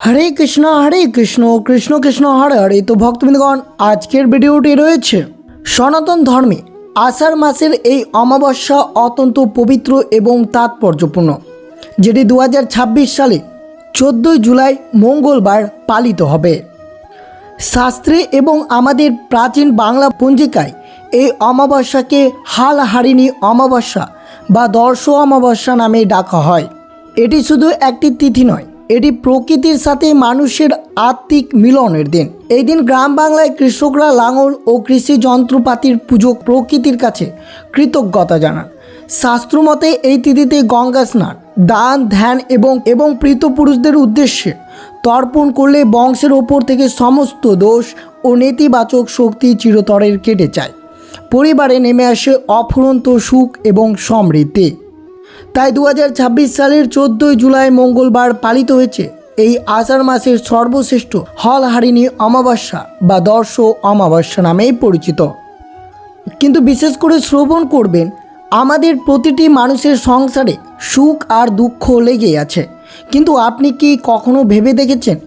হরে কৃষ্ণ কৃষ্ণ কৃষ্ণ হরে হরে। তো ভক্তবৃন্দগণ, আজকের ভিডিওটি রয়েছে সনাতন ধর্মে আষাঢ় মাসের এই অমাবস্যা অত্যন্ত পবিত্র এবং তাৎপর্যপূর্ণ, যেটি 2026 সালে 14 জুলাই মঙ্গলবার পালিত হবে। শাস্ত্রে এবং আমাদের প্রাচীন বাংলা পঞ্জিকায় এই অমাবস্যাকে হালহারিণী অমাবস্যা বা দর্শ অমাবস্যা নামে ডাকা হয়। এটি শুধু একটি তিথি নয়, এটি প্রকৃতির সাথে মানুষের আত্মিক মিলনের দিন। এই দিন গ্রাম বাংলায় কৃষকরা লাঙল ও কৃষি যন্ত্রপাতির পুজো প্রকৃতির কাছে কৃতজ্ঞতা জানান। শাস্ত্রমতে এই তিথিতে গঙ্গা স্নান, দান, ধ্যান এবং পৃতপুরুষদের উদ্দেশ্যে তর্পণ করলে বংশের ওপর থেকে সমস্ত দোষ ও নেতিবাচক শক্তি চিরতরের কেটে যায়। পরিবারে নেমে আসে অফুরন্ত সুখ এবং সমৃদ্ধি। তাই 2026 সালের 14 জুলাই মঙ্গলবার পালিত হয়েছে এই আষাঢ় মাসের সর্বশ্রেষ্ঠ হলহারিণী অমাবস্যা বা দর্শ অমাবস্যা নামেই পরিচিত। কিন্তু বিশেষ করে শ্রবণ করবেন, আমাদের প্রতিটি মানুষের সংসারে সুখ আর দুঃখ লেগেই আছে, কিন্তু আপনি কি কখনো ভেবে দেখেছেন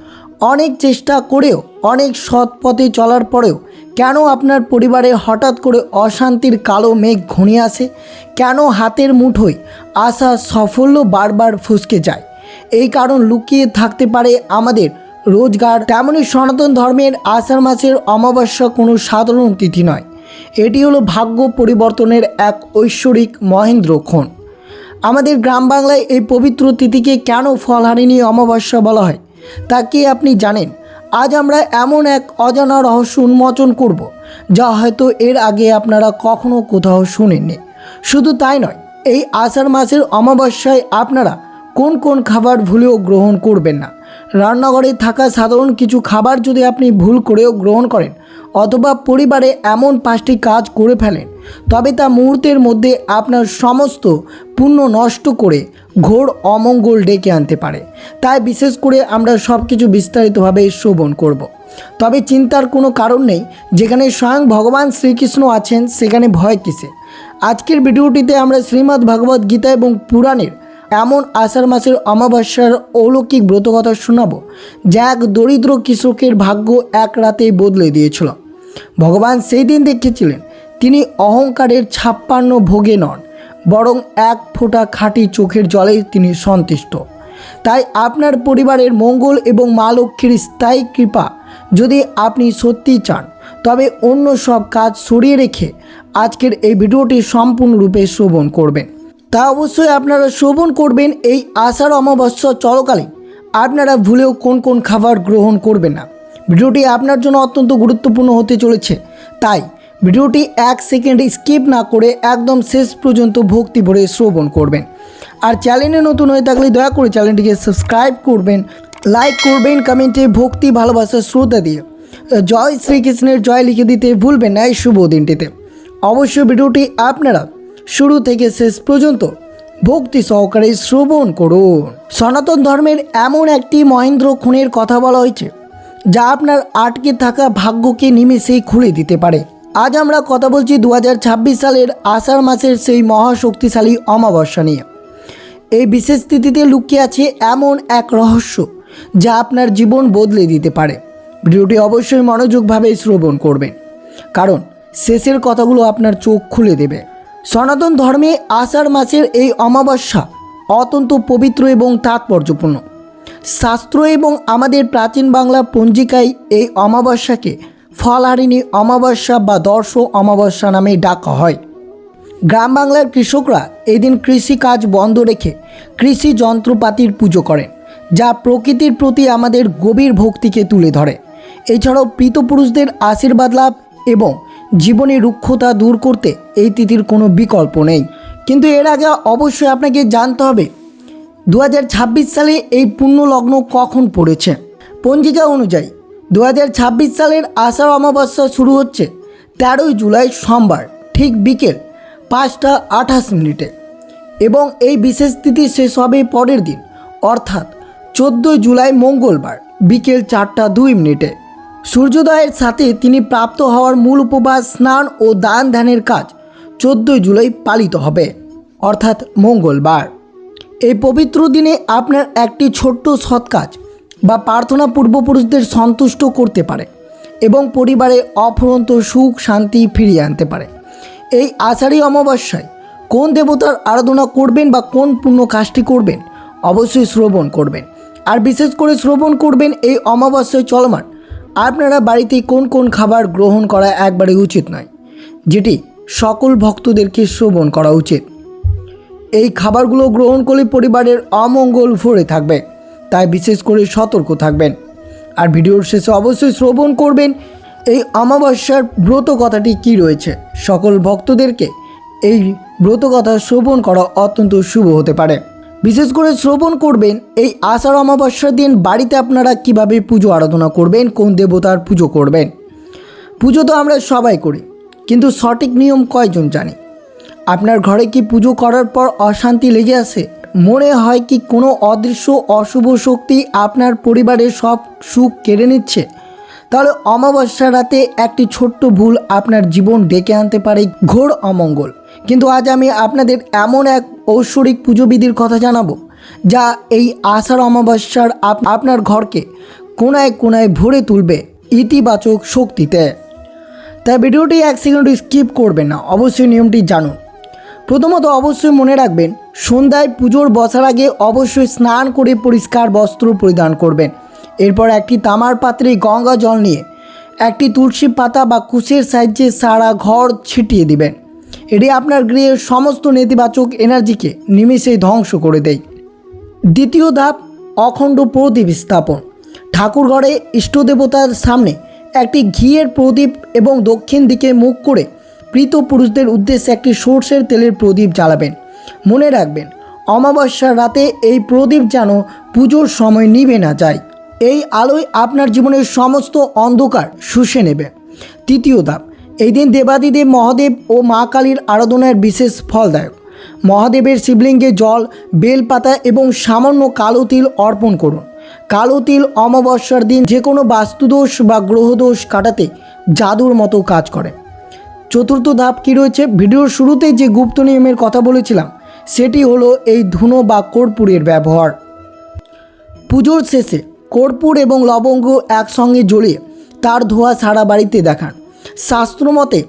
অনেক চেষ্টা করেও, অনেক সৎ পথে চলার পরেও কেন আপনার পরিবারে হঠাৎ করে অশান্তির কালো মেঘ ঘনিয়ে আসে? কেন হাতের মুঠোয় আসা সাফল্য বারবার ফসকে যায়? এই কারণ লুকিয়ে থাকতে পারে আমাদের রোজগার। তেমনই সনাতন ধর্মের আষাঢ় মাসের অমাবস্যা কোনো সাধারণ তিথি নয়, এটি হলো ভাগ্য পরিবর্তনের এক ঐশ্বরিক মহেন্দ্রক্ষণ। আমাদের গ্রাম বাংলায় এই পবিত্র তিথিকে কেন ফলহারিণী অমাবস্যা বলা হয় তা কি আপনি জানেন? আজ আমরা এমন এক অজানা রহস্য উন্মোচন করব, যা হয়তো এর আগে আপনারা কখনো কোথাও শুনেননি। শুধু তাই নয়, এই আষাঢ় মাসের অমাবস্যায় আপনারা কোন কোন খাবার ভুলেও গ্রহণ করবেন না। রান্নাঘরে থাকা সাধারণ কিছু খাবার যদি আপনি ভুল করেও গ্রহণ করেন অথবা পরিবারে এমন 5টি কাজ করে ফেলেন, তবে তা মুহূর্তের মধ্যে আপনার সমস্ত পুণ্য নষ্ট করে ঘোর অমঙ্গল ডেকে আনতে পারে। তাই বিশেষ করে আমরা সব কিছু বিস্তারিতভাবে শ্রবণ করব। তবে চিন্তার কোনো কারণ নেই, যেখানে স্বয়ং ভগবান শ্রীকৃষ্ণ আছেন সেখানে ভয় কিসে। আজকের ভিডিওটিতে আমরা শ্রীমদ্ ভগবদ গীতা এবং পুরাণের এমন আষাঢ় মাসের অমাবস্যার অলৌকিক ব্রতকথা শোনাবো, যা এক দরিদ্র কৃষকের ভাগ্য এক রাতেই বদলে দিয়েছিল। ভগবান সেই দিন দেখেছিলেন তিনি অহংকারের 56 ভোগে নন, বরং এক ফোঁটা খাঁটি চোখের জলেই তিনি সন্তুষ্ট। তাই আপনার পরিবারের মঙ্গল এবং মা লক্ষ্মীর স্থায়ী কৃপা যদি আপনি সত্যিই চান, তবে অন্য সব কাজ সরিয়ে রেখে আজকের এই ভিডিওটি সম্পূর্ণরূপে শ্রবণ করবেন। তা অবশ্যই আপনারা শ্রবণ করবেন এই আষাঢ় অমাবস্যা চলাকালীন আপনারা ভুলেও কোন কোন খাবার গ্রহণ করবেন না। ভিডিওটি আপনার জন্য অত্যন্ত গুরুত্বপূর্ণ হতে চলেছে, তাই ভিডিওটি 1 সেকেন্ড স্কিপ না করে একদম শেষ পর্যন্ত ভক্তি ভরে শ্রবণ করবেন। আর চ্যানেলে নতুন হয়ে থাকলে দয়া করে চ্যানেলটিকে সাবস্ক্রাইব করবেন, লাইক করবেন, কমেন্টে ভক্তি ভালোবাসার শ্রদ্ধা দিয়ে জয় শ্রীকৃষ্ণের জয় লিখে দিতে ভুলবেন না এই শুভ দিনটিতে। অবশ্যই ভিডিওটি আপনারা শুরু থেকে শেষ পর্যন্ত ভক্তি সহকারে শ্রবণ করুন। সনাতন ধর্মের এমন একটি মহেন্দ্রক্ষণের কথা বলা হয়েছে, যা আপনার আটকে থাকা ভাগ্যকে নিমেষেই খুলে দিতে পারে। আজ আমরা কথা বলছি 2026 সালের আষাঢ় মাসের সেই মহাশক্তিশালী অমাবস্যা নিয়ে। এই বিশেষ তিথিতে লুকিয়ে আছে এমন এক রহস্য, যা আপনার জীবন বদলে দিতে পারে। ভিডিওটি অবশ্যই মনোযোগভাবে শ্রবণ করবেন, কারণ শেষের কথাগুলো আপনার চোখ খুলে দেবে। সনাতন ধর্মে আষাঢ় মাসের এই অমাবস্যা অত্যন্ত পবিত্র এবং তাৎপর্যপূর্ণ। শাস্ত্র এবং আমাদের প্রাচীন বাংলা পঞ্জিকায় এই অমাবস্যাকে ফলহারিণী অমাবস্যা বা দর্শ অমাবস্যা নামে ডাকা হয়। গ্রাম বাংলার কৃষকরা এই দিন কৃষিকাজ বন্ধ রেখে কৃষি যন্ত্রপাতির পুজো করেন, যা প্রকৃতির প্রতি আমাদের গভীর ভক্তিকে তুলে ধরে। এছাড়াও পৃতপুরুষদের আশীর্বাদ লাভ এবং জীবনের রুক্ষতা দূর করতে এই তিথির কোনো বিকল্প নেই। কিন্তু এর আগে অবশ্যই আপনাকে জানতে হবে 2026 সালে এই পুণ্য লগ্ন কখন পড়েছে। পঞ্জিকা অনুযায়ী 2026 সালের আষাঢ় অমাবস্যা শুরু হচ্ছে 13 জুলাই সোমবার ঠিক বিকেল 5:28 এবং এই বিশেষ তিথি শেষ হবে পরের দিন অর্থাৎ 14 জুলাই মঙ্গলবার বিকেল 4:02। সূর্যোদয়ের সাথে তিনি প্রাপ্ত হওয়ার মূল উপবাস, স্নান ও দান ধ্যানের কাজ 14 জুলাই পালিত হবে অর্থাৎ মঙ্গলবার। এই পবিত্র দিনে আপনার একটি ছোট্ট সৎ কাজ বা প্রার্থনা পূর্বপুরুষদের সন্তুষ্ট করতে পারে এবং পরিবারে অফুরন্ত সুখ শান্তি ফিরিয়ে আনতে পারে। এই আষাঢ়ী অমাবস্যায় কোন দেবতার আরাধনা করবেন বা কোন পুণ্য কাজটি করবেন অবশ্যই শ্রবণ করবেন। আর বিশেষ করে শ্রবণ করবেন এই অমাবস্যায় চলমান আপনারা বাড়িতে কোন কোন খাবার গ্রহণ করা একবারে উচিত নয়, যেটি সকল ভক্তদেরকে শ্রবণ করা উচিত। এই খাবারগুলো গ্রহণ করলে পরিবারের অমঙ্গল ভরে থাকবে, তাই বিশেষ করে সতর্ক থাকবেন। আর ভিডিওর শেষে অবশ্যই শ্রবণ করবেন এই অমাবস্যার ব্রত কথাটি কী রয়েছে। সকল ভক্তদেরকে এই ব্রত কথা শ্রবণ করা অত্যন্ত শুভ হতে পারে। বিশেষ করে শ্রবণ করবেন এই আষাঢ় অমাবস্যার দিন বাড়িতে আপনারা কিভাবে পুজো আরাধনা করবেন, কোন দেবতার পুজো করবেন। পুজো তো আমরা সবাই করি, কিন্তু সঠিক নিয়ম কয়জন জানি? আপনার ঘরে কি পুজো করার পর অশান্তি লেগে আসে? মনে হয় কি কোনো অদৃশ্য অশুভ শক্তি আপনার পরিবারের সব সুখ কেড়ে নিচ্ছে? তাহলে অমাবস্যা রাতে একটি ছোট্ট ভুল আপনার জীবন ডেকে আনতে পারে ঘোর অমঙ্গল। কিন্তু আজ আমি আপনাদের এমন এক ঐশ্বরিক পুজোবিধির কথা জানাবো, যা এই আষাঢ় অমাবস্যার আপনার ঘরকে কোনায় কোনায় ভরে তুলবে ইতিবাচক শক্তিতে। তাই ভিডিওটি 1 সেকেন্ড স্কিপ করবেন না, অবশ্যই নিয়মটি জানুন। প্রথমত অবশ্যই মনে রাখবেন, সন্ধ্যায় পুজোর বসার আগে অবশ্যই স্নান করে পরিষ্কার বস্ত্র পরিধান করবেন। এরপর একটি তামার পাত্রে গঙ্গা জল নিয়ে একটি তুলসী পাতা বা কুশের সাহায্যে সারা ঘর ছিটিয়ে দিবেন। এটি আপনার গৃহের সমস্ত নেতিবাচক এনার্জিকে নিমেষেই ধ্বংস করে দেয়। দ্বিতীয় ধাপ, অখণ্ড প্রদীপ স্থাপন। ঠাকুর ঘরে ইষ্টদেবতার সামনে একটি ঘিয়ের প্রদীপ এবং দক্ষিণ দিকে মুখ করে প্রীত পুরুষদের উদ্দেশ্যে একটি সর্ষের তেলের প্রদীপ জ্বালাবেন। মনে রাখবেন, অমাবস্যার রাতে এই প্রদীপ যেন পুজোর সময় নিভে না যায়। এই আলোয় আপনার জীবনের সমস্ত অন্ধকার শুষে নেবে। তৃতীয় ধাপ, এই দিন দেবাদিদেব মহাদেব ও মা কালীর আরাধনার বিশেষ ফলদায়ক। মহাদেবের শিবলিঙ্গে জল, বেলপাতা এবং সামান্য কালো তিল অর্পণ করুন। কালো তিল অমাবস্যার দিন যে কোনো বাস্তুদোষ বা গ্রহদোষ কাটাতে জাদুর মতো কাজ করে। চতুর্থ ধাপ কী রয়েছে? ভিডিওর শুরুতে যে গুপ্ত নিয়মের কথা বলেছিলাম, সেটি হলো এই ধুনো বা কর্পূরের ব্যবহার। পুজোর শেষে কর্পূর এবং লবঙ্গ একসঙ্গে জ্বলিয়ে তার ধোঁয়া সারা বাড়িতে দেখান। শাস্ত্রমতে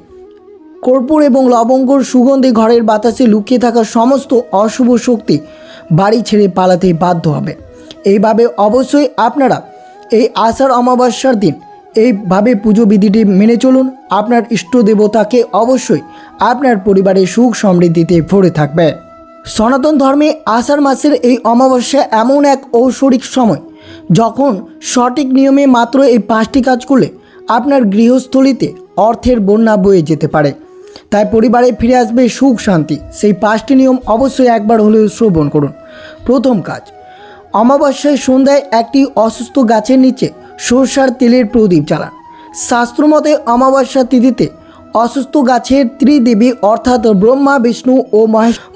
কর্পূর এবং লবঙ্গর সুগন্ধে ঘরের বাতাসে লুকিয়ে থাকা সমস্ত অশুভ শক্তি বাড়ি ছেড়ে পালাতে বাধ্য হবে। এইভাবে অবশ্যই আপনারা এই আষাঢ় অমাবস্যার দিন এইভাবে পুজো বিধিটি মেনে চলুন। আপনার ইষ্ট দেবতাকে অবশ্যই আপনার পরিবারের সুখ সমৃদ্ধিতে ভরে থাকবে। সনাতন ধর্মে আষাঢ় মাসের এই অমাবস্যা এমন এক ঐশ্বরিক সময়, যখন সঠিক নিয়মে মাত্র এই 5টি কাজ করলে আপনার গৃহস্থলিতে অর্থের বন্যা বয়ে যেতে পারে। তাই পরিবারে ফিরে আসবে সুখ শান্তি। সেই 5টি নিয়ম অবশ্যই একবার হলেও শ্রবণ করুন। প্রথম কাজ, অমাবস্যায় সন্ধ্যায় একটি অসুস্থ গাছের নিচে সরষার তেলের প্রদীপ জ্বালান। শাস্ত্রমতে অমাবস্যা তিথিতে অসুস্থ গাছের ত্রিদেবী অর্থাৎ ব্রহ্মা, বিষ্ণু ও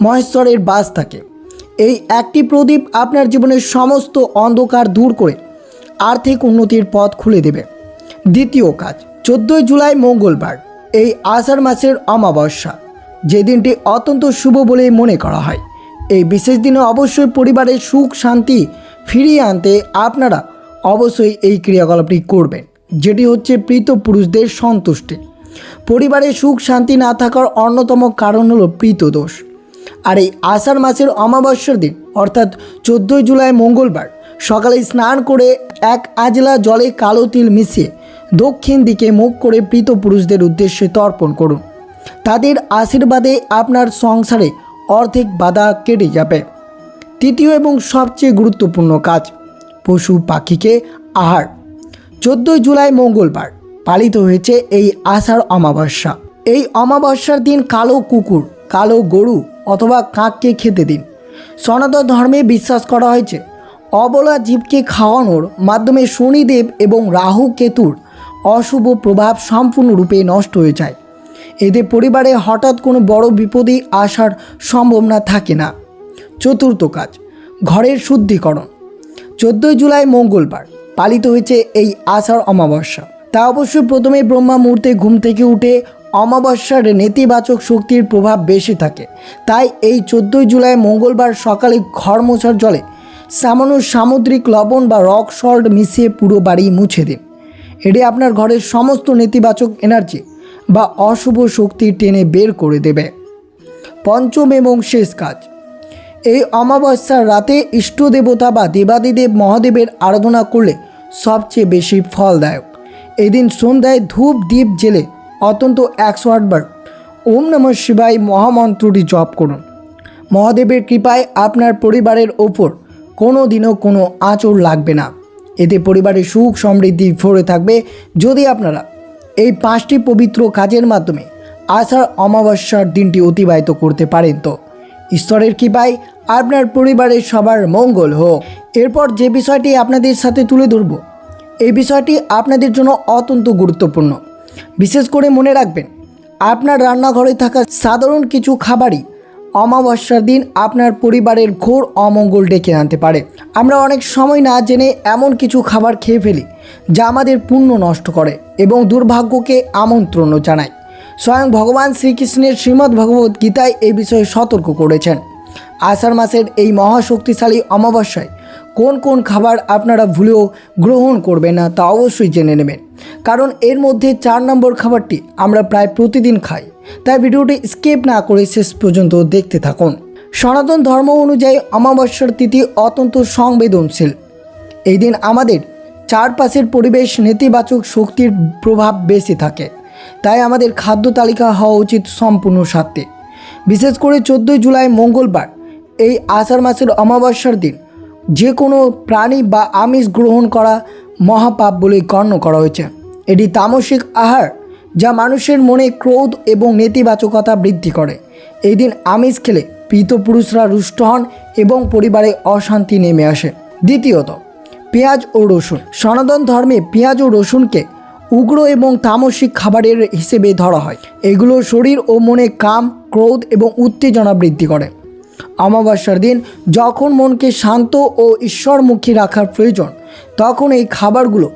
মহেশ্বরের বাস থাকে। এই একটি প্রদীপ আপনার জীবনের সমস্ত অন্ধকার দূর করে আর্থিক উন্নতির পথ খুলে দেবে। দ্বিতীয় কাজ, 14 জুলাই মঙ্গলবার এই আষাঢ় মাসের অমাবস্যা, যে দিনটি অত্যন্ত শুভ বলে মনে করা হয়। এই বিশেষ দিনে অবশ্যই পরিবারের সুখ শান্তি ফিরিয়ে আনতে আপনারা অবশ্যই এই ক্রিয়াকলাপটি করবেন, যেটি হচ্ছে প্রীত পুরুষদের সন্তুষ্টি। পরিবারে সুখ শান্তি না থাকার অন্যতম কারণ হলো প্রীত দোষ। আর এই আষাঢ় মাসের অমাবস্যার দিন অর্থাৎ 14 জুলাই মঙ্গলবার সকালে স্নান করে এক আজলা জলে কালো তিল মিশিয়ে দক্ষিণ দিকে মুখ করে প্রীত পুরুষদের উদ্দেশ্যে তর্পণ করুন। তাদের আশীর্বাদে আপনার সংসারে অর্ধেক বাধা কেটে যাবে। তৃতীয় এবং সবচেয়ে গুরুত্বপূর্ণ কাজ, পশু পাখিকে আহার। 14 জুলাই মঙ্গলবার পালিত হয়েছে এই আষাঢ় অমাবস্যা। এই অমাবস্যার দিন কালো কুকুর, কালো গরু অথবা কাককে খেতে দিন। সনাতন ধর্মে বিশ্বাস করা হয়েছে অবলা জীবকে খাওয়ানোর মাধ্যমে শনিদেব এবং রাহু কেতুর অশুভ প্রভাব সম্পূর্ণরূপে নষ্ট হয়ে যায়। এতে পরিবারে হঠাৎ কোনো বড় বিপদই আসার সম্ভাবনা থাকে না। চতুর্থ কাজ, ঘরের শুদ্ধিকরণ। 14 জুলাই মঙ্গলবার পালিত হয়েছে এই আষাঢ় অমাবস্যা। তা অবশ্যই প্রথমে ব্রহ্মা মুহূর্তে ঘুম থেকে উঠে অমাবস্যার নেতিবাচক শক্তির প্রভাব বেশি থাকে। তাই এই 14 জুলাই মঙ্গলবার সকালে ঘর মোছার জলে সামান্য সামুদ্রিক লবণ বা রক সল্ট মিশিয়ে পুরো বাড়ি মুছে দিন। এটি আপনার ঘরের সমস্ত নেতিবাচক এনার্জি বা অশুভ শক্তি টেনে বের করে দেবে। পঞ্চম এবং শেষ কাজ, এই অমাবস্যার রাতে ইষ্ট দেবতা বা দেবাদিদেব মহাদেবের আরাধনা করলে সবচেয়ে বেশি ফলদায়ক। এদিন সন্ধ্যায় ধূপ দ্বীপ জেলে অন্তত 108 বার ওম নমঃ শিবায় মহামন্ত্রটি জপ করুন। মহাদেবের কৃপায় আপনার পরিবারের ওপর কোনো দিনও কোনো আঁচড় লাগবে না। এতে পরিবারের সুখ সমৃদ্ধি ভরে থাকবে। যদি আপনারা এই 5টি পবিত্র কাজের মাধ্যমে আষাঢ় অমাবস্যার দিনটি অতিবাহিত করতে পারেন তো ঈশ্বরের কৃপায় আপনার পরিবারের সবার মঙ্গল হোক। এরপর যে বিষয়টি আপনাদের সাথে তুলে ধরব, এই বিষয়টি আপনাদের জন্য অত্যন্ত গুরুত্বপূর্ণ। বিশেষ করে মনে রাখবেন, আপনার রান্নাঘরে থাকা সাধারণ কিছু খাবারই অমাবস্যার দিন আপনার পরিবারের ঘোর অমঙ্গল ডেকে আনতে পারে। আমরা অনেক সময় না জেনে এমন কিছু খাবার খেয়ে ফেলি যা আমাদের পুণ্য নষ্ট করে এবং দুর্ভাগ্যকে আমন্ত্রণও জানায়। স্বয়ং ভগবান শ্রীকৃষ্ণের শ্রীমদ্ ভগবত গীতায় এই বিষয়ে সতর্ক করেছেন। আষাঢ় মাসের এই মহাশক্তিশালী অমাবস্যায় কোন কোন খাবার আপনারা ভুলেও গ্রহণ করবেন না তা অবশ্যই জেনে নেবেন, কারণ এর মধ্যে 4 নম্বর খাবারটি আমরা প্রায় প্রতিদিন খাই। তাই ভিডিওটি স্কিপ না করে শেষ পর্যন্ত দেখতে থাকুন। সনাতন ধর্ম অনুযায়ী অমাবস্যার তিথি অত্যন্ত সংবেদনশীল। এই দিন আমাদের চারপাশের পরিবেশ নেতিবাচক শক্তির প্রভাব বেশি থাকে। তাই আমাদের খাদ্য তালিকা হওয়া উচিত সম্পূর্ণ সাত্ত্বিক। বিশেষ করে 14 জুলাই মঙ্গলবার এই আষাঢ় মাসের অমাবস্যার দিন যে কোনো প্রাণী বা আমিষ গ্রহণ করা মহাপাপ বলে গণ্য করা হয়েছে। এটি তামসিক আহার যা মানুষের মনে ক্রোধ এবং নেতিবাচকতা বৃদ্ধি করে। এই দিন আমিষ খেলে পীতপুরুষরা রুষ্ট হন এবং পরিবারে অশান্তি নেমে আসে। দ্বিতীয়ত, পেঁয়াজ ও রসুন। সনাতন ধর্মে পেঁয়াজ ও রসুনকে উগ্র এবং তামসিক খাবারের হিসেবে ধরা হয়। এগুলো শরীর ও মনে কাম, ক্রোধ এবং উত্তেজনা বৃদ্ধি করে। অমাবস্যার দিন যখন মনকে শান্ত ও ঈশ্বরমুখী রাখার প্রয়োজন, তখন এই খাবারগুলো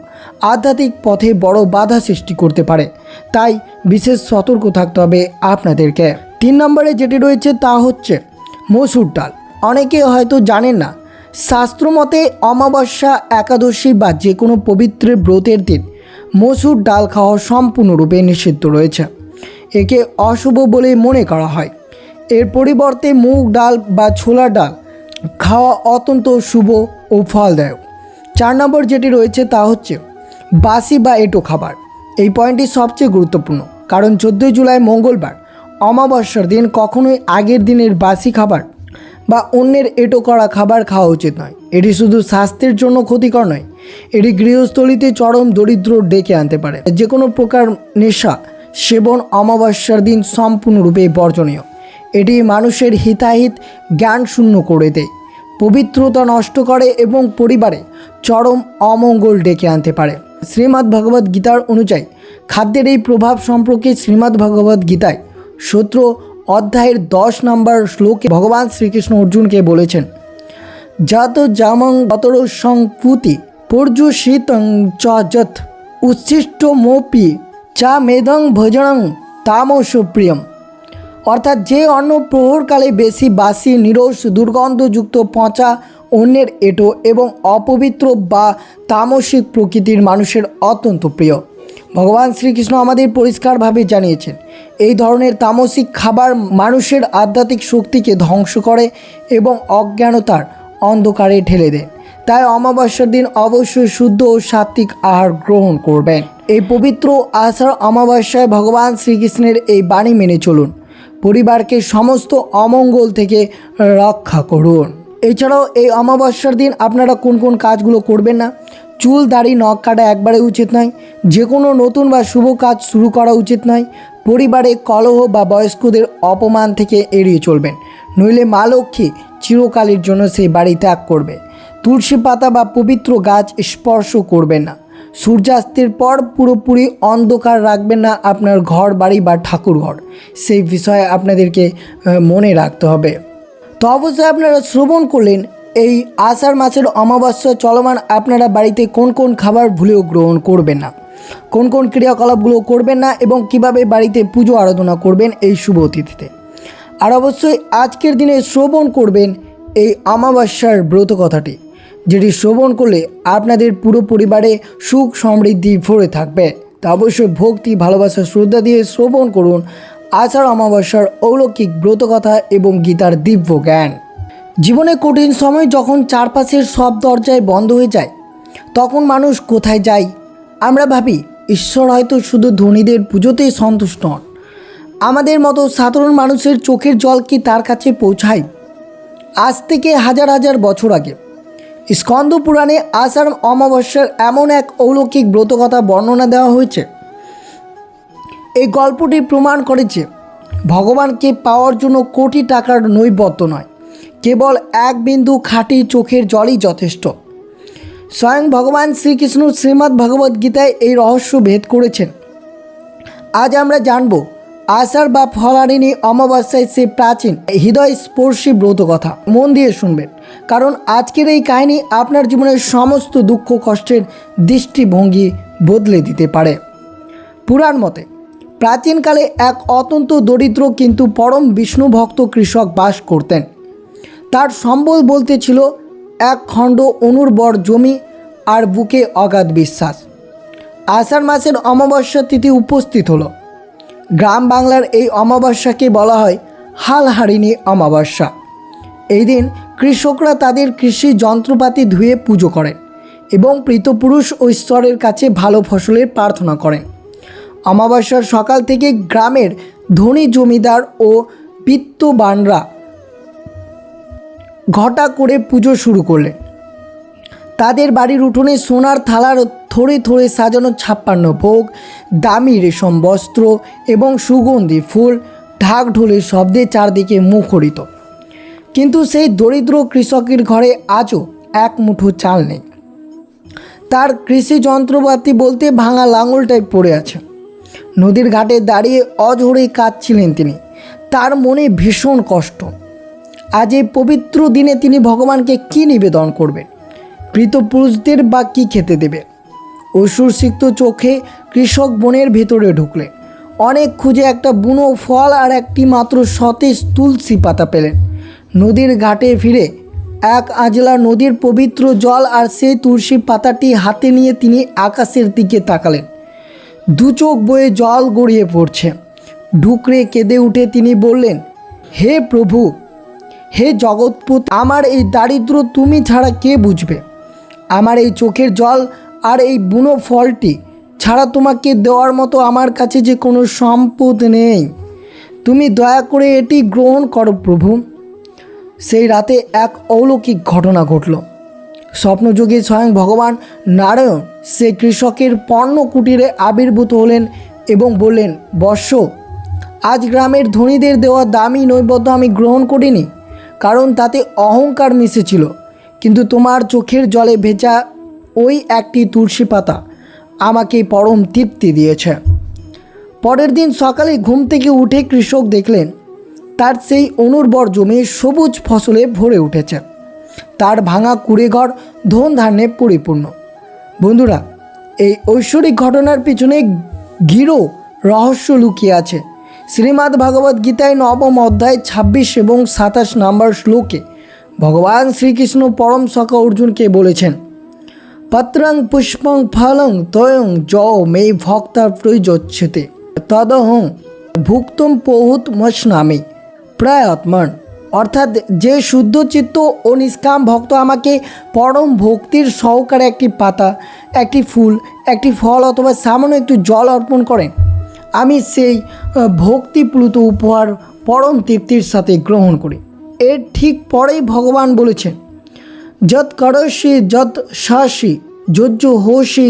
আধ্যাত্মিক পথে বড় বাধা সৃষ্টি করতে পারে। তাই বিশেষ সতর্ক থাকতে হবে আপনাদেরকে। 3 নম্বরে যেটি রয়েছে তা হচ্ছে মসুর ডাল। অনেকে হয়তো জানেন না, শাস্ত্রমতে অমাবস্যা, একাদশী বা যে কোনো পবিত্র ব্রতের দিন মসুর ডাল খাওয়া সম্পূর্ণরূপে নিষিদ্ধ রয়েছে। একে অশুভ বলে মনে করা হয়। এর পরিবর্তে মুগ ডাল বা ছোলার ডাল খাওয়া অত্যন্ত শুভ ও ফলদায়ক। 4 নম্বর যেটি রয়েছে তা হচ্ছে বাসি বা এঁটো খাবার। এই পয়েন্টটি সবচেয়ে গুরুত্বপূর্ণ, কারণ 14 জুলাই মঙ্গলবার অমাবস্যার দিন কখনোই আগের দিনের বাসি খাবার বা অন্যের এঁটো করা খাবার খাওয়া উচিত নয়। এটি শুধু স্বাস্থ্যের জন্য ক্ষতিকর নয়, এটি গৃহস্থলিতে চরম দরিদ্র ডেকে আনতে পারে। যে কোনো প্রকার নেশা সেবন অমাবস্যার দিন সম্পূর্ণরূপে বর্জনীয়। এটি মানুষের হিতাহিত জ্ঞান শূন্য করে দেয়, পবিত্রতা নষ্ট করে এবং পরিবারে চরম অমঙ্গল ডেকে আনতে পারে। শ্রীমদ্ ভগবত গীতার অনুযায়ী খাদ্যের এই প্রভাব সম্পর্কে শ্রীমদ্ ভগবত গীতায় 17 অধ্যায়ের 10 নম্বর শ্লোকে ভগবান শ্রীকৃষ্ণ অর্জুনকে বলেছেন, যত জামং বতর সংপুতি পর্যুষিতং চ যত উচ্ছিষ্ট মোপি চা মেদং ভজনং তামস প্রিয়ম। অর্থাৎ যে অন্ন প্রহরকালে বেশি বাসি, নিরস, দুর্গন্ধযুক্ত, পচা, অন্যের এঁটো এবং অপবিত্র বা তামসিক প্রকৃতির মানুষের অত্যন্ত প্রিয়। ভগবান শ্রীকৃষ্ণ আমাদের পরিষ্কারভাবে জানিয়েছেন, এই ধরনের তামসিক খাবার মানুষের আধ্যাত্মিক শক্তিকে ধ্বংস করে এবং অজ্ঞানতার অন্ধকারে ঠেলে দেয়। তাই অমাবস্যার দিন অবশ্যই শুদ্ধ ও সাত্ত্বিক আহার গ্রহণ করবেন। এই পবিত্র আষাঢ় অমাবস্যায় ভগবান শ্রীকৃষ্ণের এই বাণী মেনে চলুন। পরিবারকে সমস্ত অমঙ্গল থেকে রক্ষা করুন। এছাড়াও এই অমাবস্যার দিন আপনারা কোন কোন কাজগুলো করবেন না? চুল দাড়ি নখ কাটা একবারে উচিত নয়। যে কোনো নতুন বা শুভ কাজ শুরু করা উচিত নয়। পরিবারে কলহ বা বয়স্কদের অপমান থেকে এড়িয়ে চলবেন, নইলে মা লক্ষ্মী চিরকালের জন্য সেই বাড়ি ত্যাগ করবে। তুলসী পাতা বা পবিত্র গাছ স্পর্শ করবেন না। সূর্যাস্তের পর পুরোপুরি অন্ধকার রাখবেন না আপনার ঘর, বাড়ি বা ঠাকুর ঘর। সেই বিষয়ে আপনাদেরকে মনে রাখতে হবে। তো অবশ্যই আপনারা শ্রবণ করলেন এই আষাঢ় মাসের অমাবস্যা চলমান আপনারা বাড়িতে কোন কোন খাবার ভুলেও গ্রহণ করবেন না, কোন কোন ক্রিয়াকলাপগুলো করবেন না এবং কিভাবে বাড়িতে পুজো আরাধনা করবেন এই শুভ তিথিতে। আর অবশ্যই আজকের দিনে শ্রবণ করবেন এই অমাবস্যার ব্রত কথাটি, যেটি শ্রবণ করলে আপনাদের পুরো পরিবারে সুখ সমৃদ্ধি ভরে থাকবে। তা অবশ্যই ভক্তি, ভালোবাসা, শ্রদ্ধা দিয়ে শ্রবণ করুন আষাঢ় অমাবস্যার অলৌকিক ব্রত কথা এবং গীতার দিব্য জ্ঞান। জীবনে কঠিন সময় যখন চারপাশের সব দরজায় বন্ধ হয়ে যায়, তখন মানুষ কোথায় যায়? আমরা ভাবি ঈশ্বর হয়তো শুধু ধনীদের পুজোতেই সন্তুষ্ট হন। আমাদের মতো সাধারণ মানুষের চোখের জল কি তার কাছে পৌঁছায়? আজ থেকে হাজার হাজার বছর আগে স্কন্দ পুরাণে আষাঢ় অমাবস্যার এমন এক অলৌকিক ব্রতকথা বর্ণনা দেওয়া হয়েছে। এই গল্পটি প্রমাণ করেছে ভগবানকে পাওয়ার জন্য কোটি টাকার নৈবেদ্য নয়, কেবল এক বিন্দু খাঁটি চোখের জলই যথেষ্ট। স্বয়ং ভগবান শ্রীকৃষ্ণ শ্রীমদ্ ভগবদ্ গীতায় এই রহস্য ভেদ করেছেন। আজ আমরা জানব আষাঢ় বা ফলারিণী অমাবস্যায় সে প্রাচীন হৃদয় স্পর্শী ব্রত কথা। মন দিয়ে শুনবেন, কারণ আজকের এই কাহিনী আপনার জীবনের সমস্ত দুঃখ কষ্টের দৃষ্টিভঙ্গি বদলে দিতে পারে। পুরাণ মতে প্রাচীনকালে এক অত্যন্ত দরিদ্র কিন্তু পরম বিষ্ণু ভক্ত কৃষক বাস করতেন। তার সম্বল বলতে ছিল এক খণ্ড অনুর্বর জমি আর বুকে অগাধ বিশ্বাস। আষাঢ় মাসের অমাবস্যা তিথি উপস্থিত হলো। গ্রাম বাংলার এই অমাবস্যাকে বলা হয় হালহারিণী অমাবস্যা। এই দিন কৃষকরা তাদের কৃষি যন্ত্রপাতি ধুয়ে পুজো করেন এবং পৃতপুরুষ ও ঈশ্বরের কাছে ভালো ফসলের প্রার্থনা করেন। অমাবস্যার সকাল থেকে গ্রামের ধনী জমিদার ও বিত্তবানরা ঘটা করে পুজো শুরু করলেন। তাদের বাড়ির উঠোনে সোনার থালার থরে থরে সাজানো 56 ভোগ, দামি রেশম বস্ত্র এবং সুগন্ধি ফুল ঢাক ঢোলের শব্দে চারদিকে মুখরিত। কিন্তু সেই দরিদ্র কৃষকের ঘরে আজও এক মুঠো চাল নেই। তার কৃষি যন্ত্রপাতি বলতে ভাঙা লাঙলটাই পড়ে আছে। নদীর ঘাটে দাঁড়িয়ে অঝরে কাঁদছিলেন তিনি। তার মনে ভীষণ কষ্ট। আজ এই পবিত্র দিনে তিনি ভগবানকে কী নিবেদন করবেন? পৃতপুরুষদের বা কী খেতে দেবে? অশ্রুসিক্ত চোখে কৃষক বনের ভেতরে ঢুকলেন। অনেক খুঁজে একটা বুনো ফল আর একটি মাত্র সতেজ তুলসী পাতা পেলেন। নদীর ঘাটে ফিরে এক আজলা নদীর পবিত্র জল আর সেই তুলসী পাতাটি হাতে নিয়ে তিনি আকাশের দিকে তাকালেন। দু চোখ বয়ে জল গড়িয়ে পড়ছে। ঢুকরে কেঁদে উঠে তিনি বললেন, হে প্রভু, হে জগৎপতি, আমার এই দারিদ্র তুমি ছাড়া কে বুঝবে? আমার এই চোখের জল আর এই বুনো ফলটি ছাড়া তোমাকে দেওয়ার মতো আমার কাছে যে কোনো সম্পদ নেই। তুমি দয়া করে এটি গ্রহণ করো প্রভু। সেই রাতে এক অলৌকিক ঘটনা ঘটল। স্বপ্নযোগে স্বয়ং ভগবান নারায়ণ সে কৃষকের পণ্য কুটিরে আবির্ভূত হলেন এবং বললেন, বৎস, আজ গ্রামের ধনীদের দেওয়া দামি নৈবেদ্য আমি গ্রহণ করিনি, কারণ তাতে অহংকার মিশেছিল। কিন্তু তোমার চোখের জলে ভেজা ওই একটি তুলসী পাতা আমাকে পরম তৃপ্তি দিয়েছে। পরের দিন সকালে ঘুম থেকে উঠে কৃষক দেখলেন তার সেই অনুর্বর জমি সবুজ ফসলে ভরে উঠেছে। তার ভাঙা কুড়েঘর ধন ধান্যে পরিপূর্ণ। বন্ধুরা, এই ঐশ্বরিক ঘটনার পিছনে গিরো রহস্য লুকিয়ে আছে। শ্রীমদ্ ভগবদ্ গীতায় 9ম অধ্যায় 26 এবং 27 নম্বর শ্লোকে ভগবান শ্রীকৃষ্ণ পরম সখা অর্জুনকে বলেছেন, পত্রং পুষ্পং ফলং তয়ং য মে ভক্তা প্রয়োজ্যতে তদহং ভুক্তম পহুত মস্নামি প্রায়াত্মন। অর্থাৎ যে শুদ্ধ চিত্ত ও নিষ্কাম ভক্ত আমাকে পরম ভক্তির সহকারে একটি পাতা, একটি ফুল, একটি ফল অথবা সামান্য একটু জল অর্পণ করেন, আমি সেই ভক্তিপ্লুত উপহার পরম তৃপ্তির সাথে গ্রহণ করি। এর ঠিক পরেই ভগবান বলেছেন, যৎ করসি যৎ শাসি যজ্জ হোসি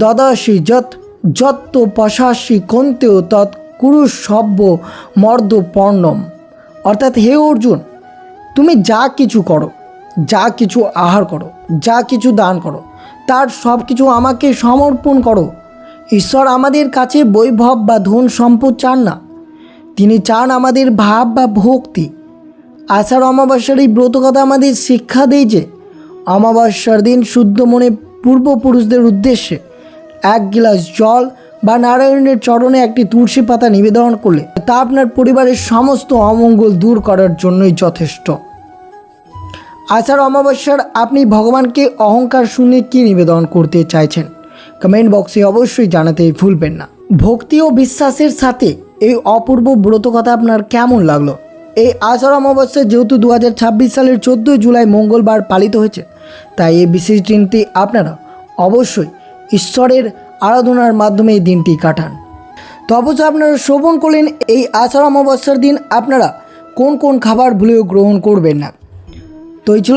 দদাসি যৎ যত্ত পশাসি কন্তেও তৎ কুরু সব্য মর্দ পর্ণম। অর্থাৎ হে অর্জুন, তুমি যা কিছু করো, যা কিছু আহার করো, যা কিছু দান করো, তার সব কিছু আমাকে সমর্পণ করো। ঈশ্বর আমাদের কাছে বৈভব বা ধন সম্পদ চান না, তিনি চান আমাদের ভাব বা ভক্তি। আষাঢ় অমাবস্যার এই ব্রতকথা আমাদের শিক্ষা দেয় যে অমাবস্যার দিন শুদ্ধ মনে পূর্বপুরুষদের উদ্দেশ্যে এক গিলাস জল বা নারায়ণের চরণে একটি তুলসী পাতা নিবেদন করলে তা আপনার পরিবারের সমস্ত অমঙ্গল দূর করার জন্যই যথেষ্ট। আষাঢ় অমাবস্যার আপনি ভগবানকে অহংকার শূন্যে কী নিবেদন করতে চাইছেন কমেন্ট বক্সে অবশ্যই জানাতে ভুলবেন না। ভক্তি ও বিশ্বাসের সাথে এই অপূর্ব ব্রত কথা আপনার কেমন লাগলো? এই আষাঢ় অমাবস্যা যেহেতু 2026 সালের 14 জুলাই মঙ্গলবার পালিত হয়েছে, তাই এই বিশেষ দিনটি আপনারা অবশ্যই ঈশ্বরের আরাধনার মাধ্যমে এই দিনটি কাটান। তো অবশ্যই আপনারা শ্রবণ করলেন এই আষাঢ় অমাবস্যার দিন আপনারা কোন কোন খাবার ভুলেও গ্রহণ করবেন না। তো এই ছিল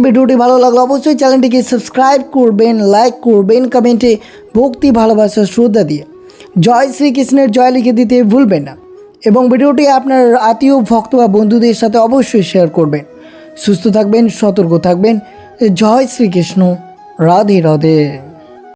ভিডিওটি ভালো লাগলো অবশ্যই চ্যানেলটিকে সাবস্ক্রাইব করবেন, লাইক করবেন, কমেন্টে ভক্তি ভালোবাসা শ্রদ্ধা দিয়ে জয় শ্রীকৃষ্ণের জয় লিখে দিতে ভুলবেন না এবং ভিডিওটি আপনার আত্মীয় ভক্ত বা বন্ধুদের সাথে অবশ্যই শেয়ার করবেন। সুস্থ থাকবেন, সতর্ক থাকবেন। জয় শ্রীকৃষ্ণ, রাধে রাধে।